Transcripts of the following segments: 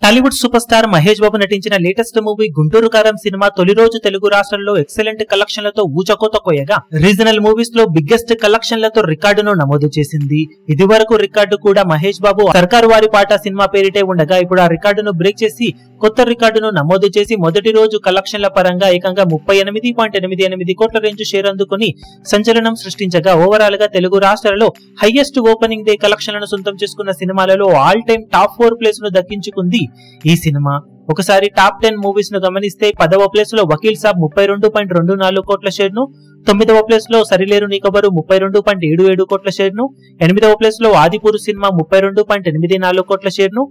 Tollywood super star Mahesh Babu నటించిన latest movie Guntur కారం cinema తొలి రోజు తెలుగు రాష్ట్రాల్లో ఎక్సలెంట్ కలెక్షన్లతో ఊచకోత కోయగా రీజనల్ మూవీస్ లో బిగ్గెస్ట్ కలెక్షన్లతో రికార్డును నమోదు చేసింది. ఇదివరకు రికార్డు కూడా మహేష్ బాబు సర్కారు వారి పాట సినిమా పేరిటే ఉండగా ఇప్పుడు ఆ రికార్డును బ్రేక్ చేసి కొత్త రికార్డును నమోదు చేసి మొదటి రోజు కలెక్షన్ల పరంగా ఏకంగా 38.88 కోట్ల రేంజ్ షేర్ అందుకుని సంచలనం సృష్టించగా ఓవరాల్ గా తెలుగు రాష్ట్రాలలో హైయెస్ట్ ఓపెనింగ్ డే కలెక్షన్లను సొంతం చేసుకున్న సినిమాలలో ఆల్ టైమ్ టాప్ 4 ప్లేస్ ను దక్కించుకుంది ఈ సినిమా. ఒకసారి టాప్ 10 మూవీస్ ను గమనిస్తే 10వ ప్లేస్ లో వకీల్ సాబ్ 32.24 కోట్ల షేర్ ను, 9వ ప్లేస్ లో సరిలేరు నీకబరు 32.77 కోట్ల షేర్ ను, 8వ ప్లేస్ లో ఆదిపురు సినిమా 32.84 కోట్ల షేర్ ను,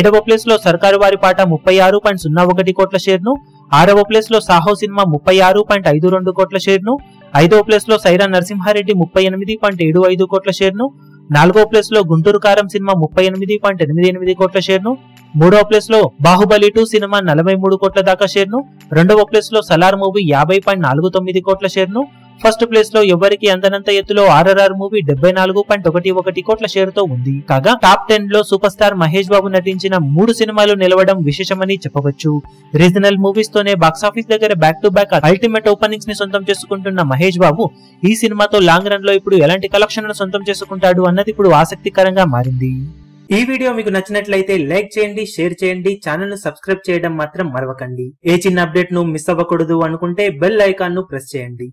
7వ ప్లేస్ లో సర్కారు వారి పాట 36.01 కోట్ల షేర్ ను, 6వ ప్లేస్ లో సాహో సినిమా 36.52 కోట్ల షేర్ ను, 5వ ప్లేస్ లో సైరా నరసింహారెడ్డి 38.75 కోట్ల షేర్ ను, 4వ ప్లేస్ లో గుంటూరు కారం సినిమా 38.88 కోట్ల షేర్ ను, 3వ ప్లేస్ లో బాహుబలి 2 సినిమా 43 కోట్ల దాకా షేర్ ను, 2వ ప్లేస్ లో సలార్ మూవీ 50.49 కోట్ల షేర్ ను, ఫస్ట్ ప్లేస్ లో ఎవరికి అందనంత ఎత్తులో ఆర్ఆర్ఆర్ మూవీ 74.11 కోట్ల షేర్ తో ఉంది. కాగా టాప్ 10 లో సూపర్ స్టార్ మహేష్ బాబు నటించిన 3 సినిమాలు నిలవడం విశేషమని చెప్పవచ్చు. రీజనల్ మూవీస్ తోనే బాక్సాఫీస్ దగ్గర back to back ultimate openings ని సొంతం చేసుకుంటున్న మహేష్ బాబు ఈ సినిమాతో లాంగ్ రన్ లో ఇప్పుడు ఎలాంటి కలెక్షన్లను సొంతం చేసుకుంటాడు అన్నది ఇప్పుడు ఆసక్తికరంగా మారింది. ఈ వీడియో మీకు నచ్చినట్లయితే లైక్ చేయండి, షేర్ చేయండి, ఛానల్ ను సబ్స్క్రైబ్ చేయడం మాత్రం మరవకండి. ఏ చిన్న అప్డేట్ ను మిస్ అవ్వకూడదు అనుకుంటే బెల్ ఐకాన్ ను ప్రెస్ చేయండి.